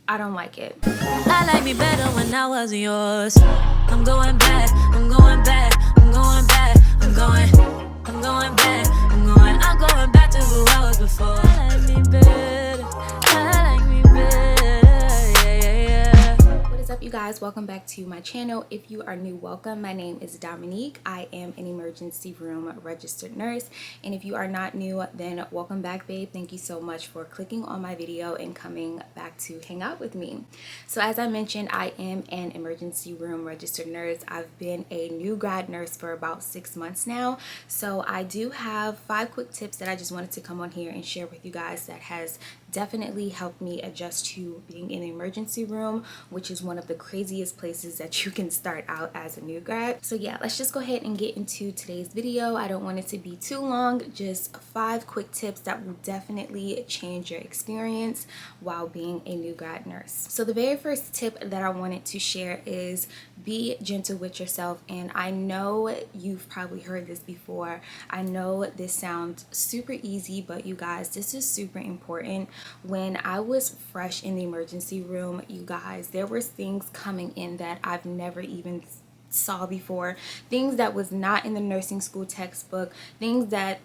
I don't like it. I like me better when I wasn't yours. I'm going back, I'm going back, I'm going back, I'm going back, I'm going back to who I was before. I like me better, I like me better, yeah. What is up, you guys? Welcome back to my channel. If you are new, welcome. My name is Dominique. I am an emergency room registered nurse, and if you are not new, then welcome back, babe. Thank you so much for clicking on my video and coming back to hang out with me. So as I mentioned, I am an emergency room registered nurse. I've been a new grad nurse for about 6 months now, so I do have 5 quick tips that I just wanted to come on here and share with you guys that has definitely helped me adjust to being in the emergency room, which is one of the craziest places that you can start out as a new grad. So yeah, let's just go ahead and get into today's video. I don't want it to be too long, just 5 quick tips that will definitely change your experience while being a new grad nurse. So the very first tip that I wanted to share is be gentle with yourself. And I know you've probably heard this before. I know this sounds super easy, but you guys, this is super important. When I was fresh in the emergency room, you guys, there were things coming in that I've never even saw before, things that was not in the nursing school textbook, things that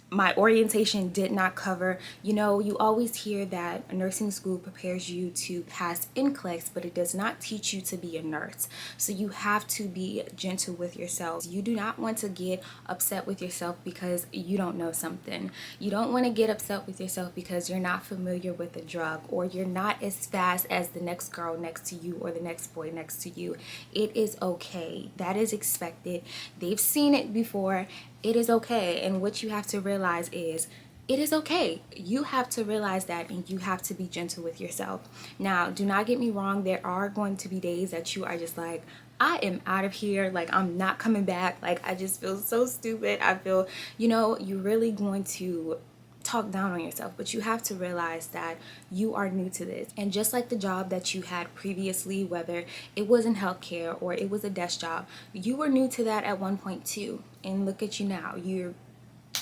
my orientation did not cover. You know, you always hear that nursing school prepares you to pass NCLEX, but it does not teach you to be a nurse. So you have to be gentle with yourself. You do not want to get upset with yourself because you don't know something. You don't want to get upset with yourself because you're not familiar with a drug, or you're not as fast as the next girl next to you or the next boy next to you. It is okay. That is expected. They've seen it before. It is okay. And what you have to realize is it is okay. You have to realize that, and you have to be gentle with yourself. Now, do not get me wrong. There are going to be days that you are just like, I am out of here. Like, I'm not coming back. Like, I just feel so stupid. I feel, you know, you're really going to talk down on yourself, but you have to realize that you are new to this. And just like the job that you had previously, whether it was in healthcare or it was a desk job, you were new to that at one point too. And look at you now.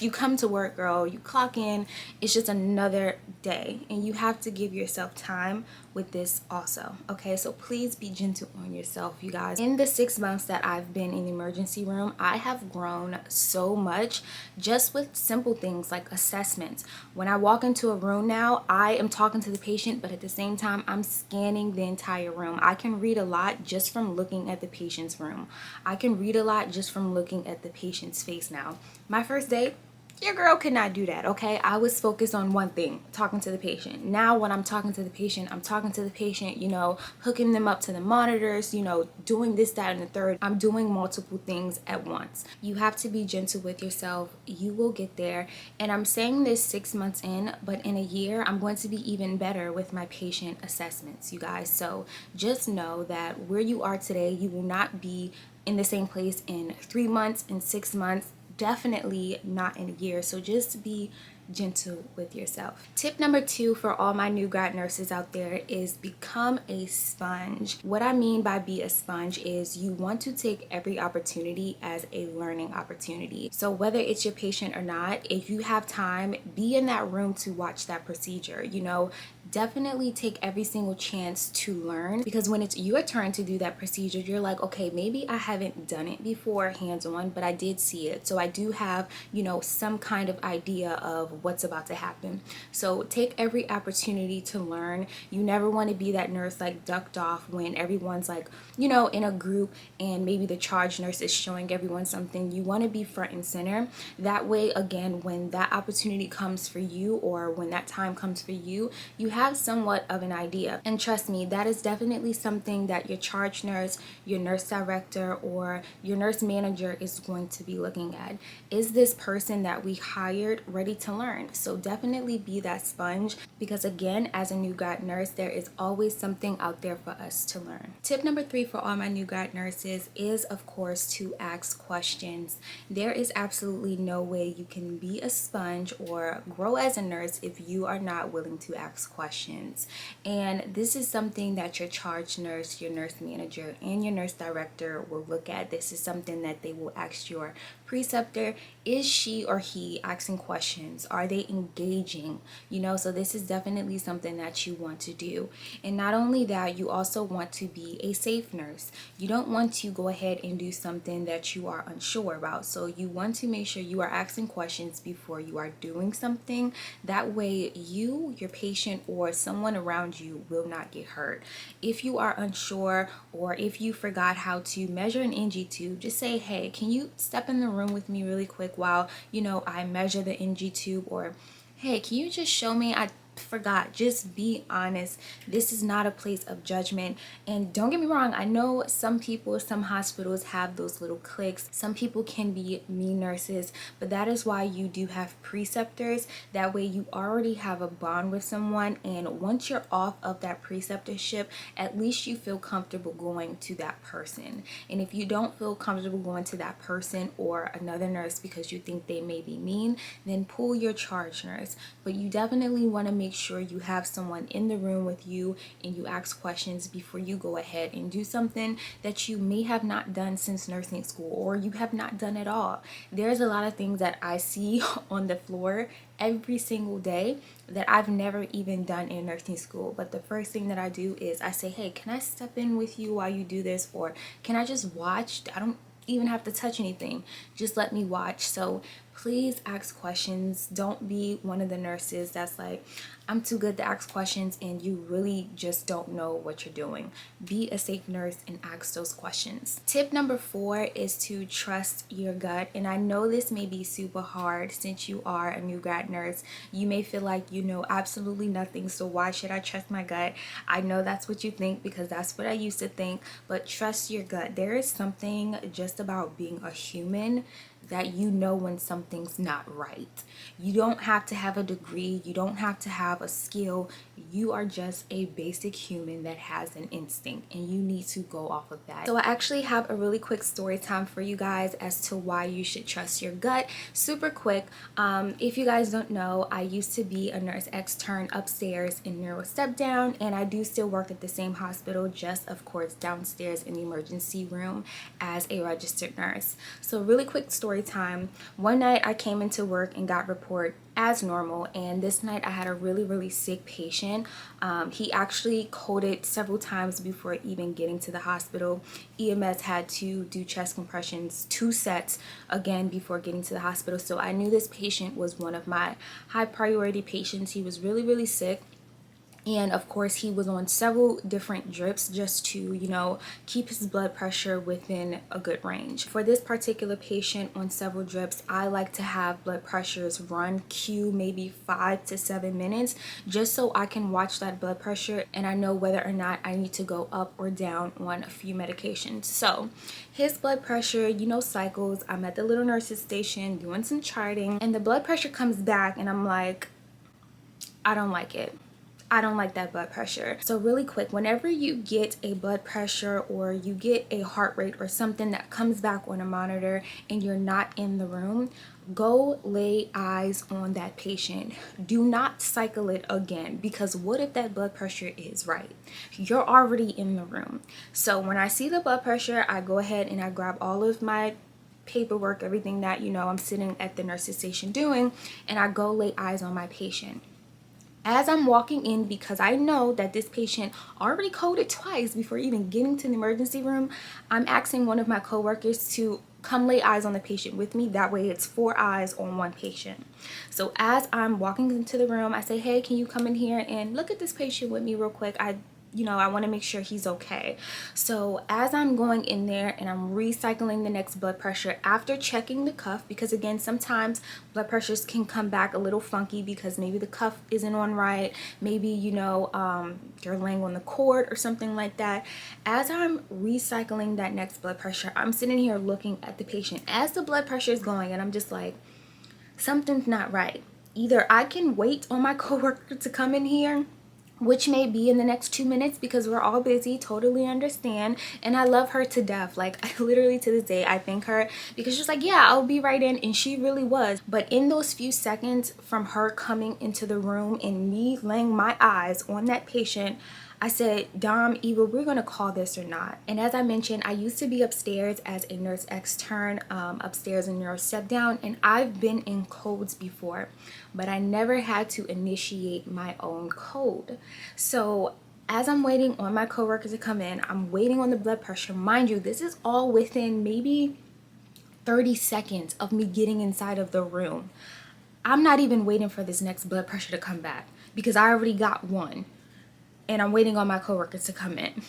You come to work, girl, you clock in, it's just another day, and you have to give yourself time with this also. Okay, so please be gentle on yourself, you guys. In the 6 months that I've been in the emergency room, I have grown so much just with simple things like assessments. When I walk into a room now, I am talking to the patient, but at the same time, I'm scanning the entire room. I can read a lot just from looking at the patient's room. I can read a lot just from looking at the patient's face now. My first day, your girl could not do that, okay? I was focused on one thing, talking to the patient. Now when I'm talking to the patient, you know, hooking them up to the monitors, you know, doing this, that, and the third. I'm doing multiple things at once. You have to be gentle with yourself. You will get there. And I'm saying this 6 months in, but in a year, I'm going to be even better with my patient assessments, you guys. So just know that where you are today, you will not be in the same place in 3 months, in 6 months, definitely not in a year. So just be gentle with yourself. Tip number 2 for all my new grad nurses out there is become a sponge. What I mean by be a sponge is you want to take every opportunity as a learning opportunity. So whether it's your patient or not, if you have time, be in that room to watch that procedure. You know, definitely take every single chance to learn, because when it's your turn to do that procedure, you're like, okay, maybe I haven't done it before hands-on, but I did see it. So I do have, you know, some kind of idea of what's about to happen. So take every opportunity to learn. You never want to be that nurse like ducked off when everyone's like, you know, in a group and maybe the charge nurse is showing everyone something. You want to be front and center. That way, again, when that opportunity comes for you, or when that time comes for you, you have somewhat of an idea. And trust me, that is definitely something that your charge nurse, your nurse director, or your nurse manager is going to be looking at. Is this person that we hired ready to learn? So definitely be that sponge, because again, as a new grad nurse, there is always something out there for us to learn. Tip number 3 for all my new grad nurses is, of course, to ask questions. There is absolutely no way you can be a sponge or grow as a nurse if you are not willing to ask questions. And this is something that your charge nurse, your nurse manager, and your nurse director will look at. This is something that they will ask your preceptor, is she or he asking questions? Are they engaging? So this is definitely something that you want to do. And not only that, you also want to be a safe nurse. You don't want to go ahead and do something that you are unsure about. So you want to make sure you are asking questions before you are doing something. That way you, your patient, or someone around you will not get hurt. If you are unsure, or if you forgot how to measure an NG tube, just say, hey, can you step in the room with me really quick while I measure the NG tube? Or hey, can you just show me? I forgot. Just be honest. This is not a place of judgment. And don't get me wrong, I know some people, some hospitals have those little cliques. Some people can be mean nurses, but that is why you do have preceptors. That way you already have a bond with someone, and once you're off of that preceptorship, at least you feel comfortable going to that person. And if you don't feel comfortable going to that person or another nurse because you think they may be mean, then pull your charge nurse. But you definitely want to make sure you have someone in the room with you and you ask questions before you go ahead and do something that you may have not done since nursing school, or you have not done at all. There's a lot of things that I see on the floor every single day that I've never even done in nursing school. But the first thing that I do is I say, hey, can I step in with you while you do this? Or can I just watch? I don't even have to touch anything. Just let me watch. So please ask questions. Don't be one of the nurses that's like, I'm too good to ask questions, and you really just don't know what you're doing. Be a safe nurse and ask those questions. Tip number 4 is to trust your gut. And I know this may be super hard since you are a new grad nurse. You may feel like you know absolutely nothing, so why should I trust my gut? I know that's what you think, because that's what I used to think, but trust your gut. There is something just about being a human that you know when something's not right. You don't have to have a degree, you don't have to have a skill. You are just a basic human that has an instinct, and you need to go off of that. So I actually have a really quick story time for you guys as to why you should trust your gut. Super quick. If you guys don't know, I used to be a nurse extern upstairs in neuro step down, and I do still work at the same hospital, just of course downstairs in the emergency room as a registered nurse. So really quick story time. One night I came into work and got report as normal, and this night I had a really sick patient. He actually coded several times before even getting to the hospital. EMS had to do chest compressions 2 sets again before getting to the hospital. So I knew this patient was one of my high priority patients. He was really sick. And of course, he was on several different drips just to, keep his blood pressure within a good range. For this particular patient on several drips, I like to have blood pressures run Q maybe 5 to 7 minutes, just so I can watch that blood pressure and I know whether or not I need to go up or down on a few medications. So his blood pressure, cycles. I'm at the little nurse's station doing some charting, and the blood pressure comes back, and I'm like, I don't like it. I don't like that blood pressure. So really quick, whenever you get a blood pressure or you get a heart rate or something that comes back on a monitor and you're not in the room, go lay eyes on that patient. Do not cycle it again, because what if that blood pressure is right? You're already in the room. So when I see the blood pressure, I go ahead and I grab all of my paperwork, everything that I'm sitting at the nurse's station doing, and I go lay eyes on my patient. As I'm walking in, because I know that this patient already coded twice before even getting to the emergency room, I'm asking one of my coworkers to come lay eyes on the patient with me. That way it's 4 eyes on one patient. So as I'm walking into the room, I say, hey, can you come in here and look at this patient with me real quick? I want to make sure he's okay. So as I'm going in there and I'm recycling the next blood pressure after checking the cuff, because again, sometimes blood pressures can come back a little funky because maybe the cuff isn't on right. Maybe, you're laying on the cord or something like that. As I'm recycling that next blood pressure, I'm sitting here looking at the patient as the blood pressure is going, and I'm just like, something's not right. Either I can wait on my coworker to come in here, which may be in the next 2 minutes because we're all busy, totally understand. And I love her to death. Like, I literally to this day, I thank her because she's like, yeah, I'll be right in. And she really was. But in those few seconds from her coming into the room and me laying my eyes on that patient, I said, Dom, either we're going to call this or not. And as I mentioned, I used to be upstairs as a nurse extern, upstairs in nurse step down, and I've been in codes before, but I never had to initiate my own code. So as I'm waiting on my coworker to come in, I'm waiting on the blood pressure. Mind you, this is all within maybe 30 seconds of me getting inside of the room. I'm not even waiting for this next blood pressure to come back because I already got one. And I'm waiting on my coworkers to come in.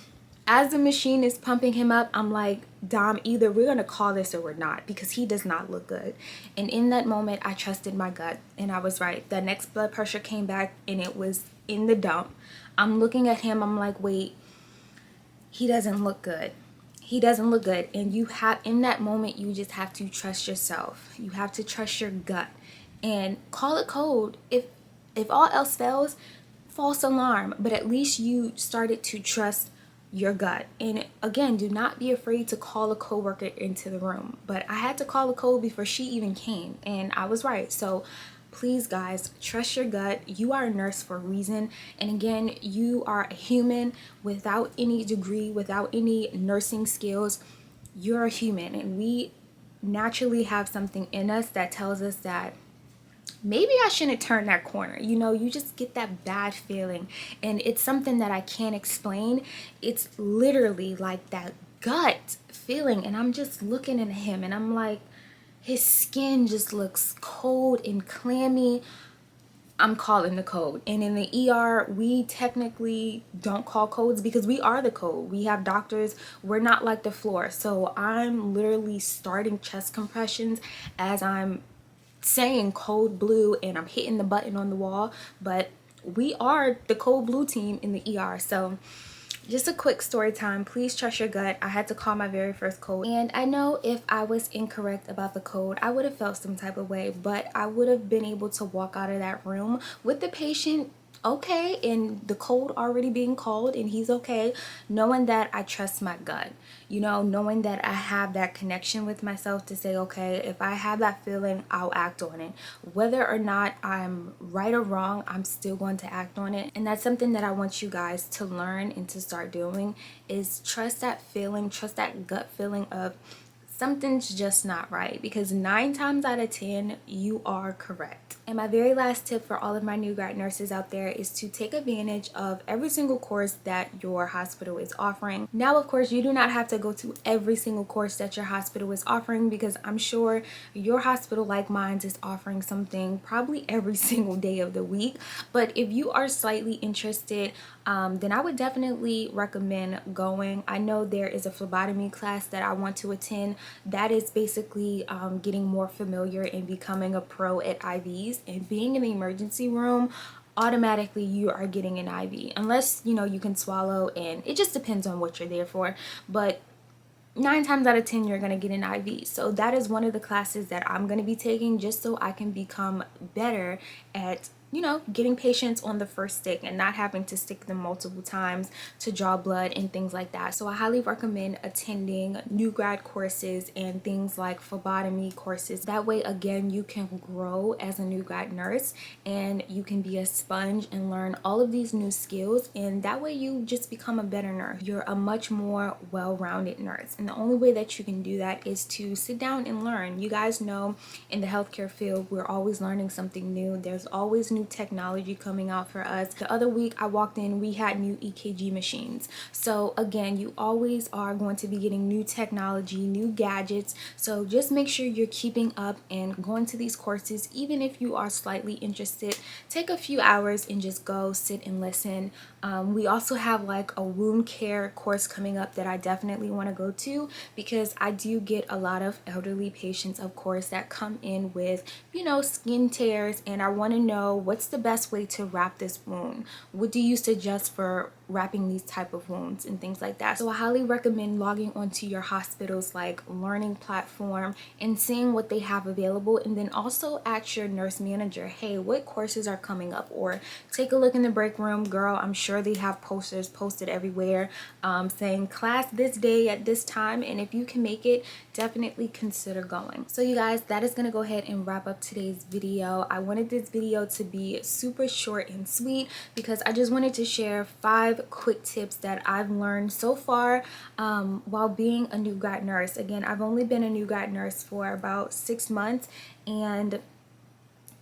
As the machine is pumping him up, I'm like, Dom, either we're going to call this or we're not, because he does not look good. And in that moment, I trusted my gut, and I was right. The next blood pressure came back, and it was in the dump. I'm looking at him. I'm like, wait, he doesn't look good. He doesn't look good. And you have, in that moment, you just have to trust yourself. You have to trust your gut and call it code. If all else fails, false alarm, but at least you started to trust your gut. And again, do not be afraid to call a coworker into the room. But I had to call a code before she even came, and I was right. So please, guys, trust your gut. You are a nurse for a reason. And again, you are a human without any degree, without any nursing skills. You're a human, and we naturally have something in us that tells us that maybe I shouldn't turn that corner. You know, you just get that bad feeling, and it's something that I can't explain. It's literally like that gut feeling, and I'm just looking at him, and I'm like, his skin just looks cold and clammy. I'm calling the code. And in the ER, we technically don't call codes because we are the code. We have doctors. We're not like the floor. So I'm literally starting chest compressions as I'm saying code blue, and I'm hitting the button on the wall. But we are the code blue team in the ER. So just a quick story time. Please trust your gut. I had to call my very first code, and I know if I was incorrect about the code, I would have felt some type of way, but I would have been able to walk out of that room with the patient okay, and the code already being called, and he's okay, knowing that I trust my gut, you know, knowing that I have that connection with myself to say, okay, if I have that feeling, I'll act on it. Whether or not I'm right or wrong, I'm still going to act on it. And that's something that I want you guys to learn and to start doing, is trust that feeling, trust that gut feeling of something's just not right, because 9 times out of 10 you are correct. And my very last tip for all of my new grad nurses out there is to take advantage of every single course that your hospital is offering. Now, of course, you do not have to go to every single course that your hospital is offering, because I'm sure your hospital, like mine, is offering something probably every single day of the week. But if you are slightly interested, then I would definitely recommend going. I know there is a phlebotomy class that I want to attend. That is basically getting more familiar and becoming a pro at IVs, and being in the emergency room, automatically you are getting an IV, unless you know you can swallow, and it just depends on what you're there for. But 9 times out of 10 you're going to get an IV. So that is one of the classes that I'm going to be taking, just so I can become better at, you know, getting patients on the first stick and not having to stick them multiple times to draw blood and things like that. So I highly recommend attending new grad courses and things like phlebotomy courses. That way, again, you can grow as a new grad nurse, and you can be a sponge and learn all of these new skills, and that way you just become a better nurse. You're a much more well-rounded nurse, and the only way that you can do that is to sit down and learn. You guys know in the healthcare field, we're always learning something new. There's always new technology coming out for us. The other week I walked in, we had new EKG machines. So again, you always are going to be getting new technology, new gadgets. So just make sure you're keeping up and going to these courses. Even if you are slightly interested, take a few hours and just go sit and listen. We also have like a wound care course coming up that I definitely want to go to, because I do get a lot of elderly patients, of course, that come in with, you know, skin tears, and I want to know what's the best way to wrap this wound. What do you suggest for wrapping these type of wounds and things like that? So I highly recommend logging onto your hospital's like learning platform and seeing what they have available, and then also ask your nurse manager, hey, what courses are coming up? Or take a look in the break room. Girl, I'm sure they have posters posted everywhere saying class this day at this time, and if you can make it, definitely consider going. So you guys, that is going to go ahead and wrap up today's video. I wanted this video to be super short and sweet because I just wanted to share 5 5 quick tips that I've learned so far while being a new grad nurse. Again, I've only been a new grad nurse for about 6 months, and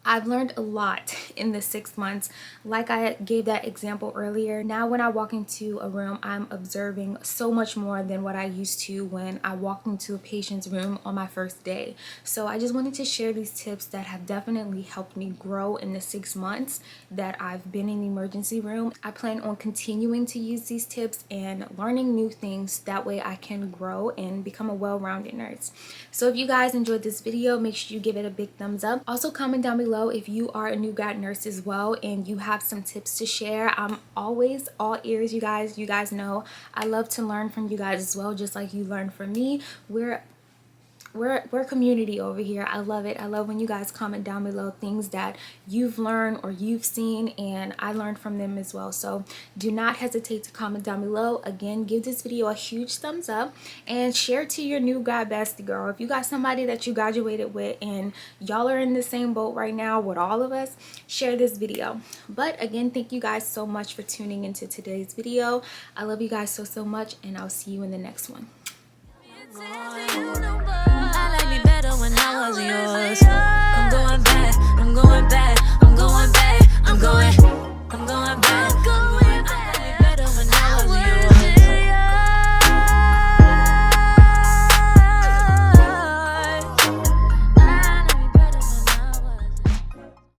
I've learned a lot in the 6 months. Like I gave that example earlier, now when I walk into a room, I'm observing so much more than what I used to when I walked into a patient's room on my first day. So I just wanted to share these tips that have definitely helped me grow in the 6 months that I've been in the emergency room. I plan on continuing to use these tips and learning new things. That way I can grow and become a well-rounded nurse. So if you guys enjoyed this video, make sure you give it a big thumbs up. Also comment down below if you are a new grad nurse as well and you have some tips to share. I'm always all ears, you guys. You guys know I love to learn from you guys as well, just like you learn from me. We're community over here. I love it. I love when you guys comment down below things that you've learned or you've seen, and I learned from them as well. So do not hesitate to comment down below. Again, give this video a huge thumbs up and share it to your new grad bestie girl. If you got somebody that you graduated with and y'all are in the same boat right now with all of us, share this video. But again, thank you guys so much for tuning into today's video. I love you guys so much, and I'll see you in the next one.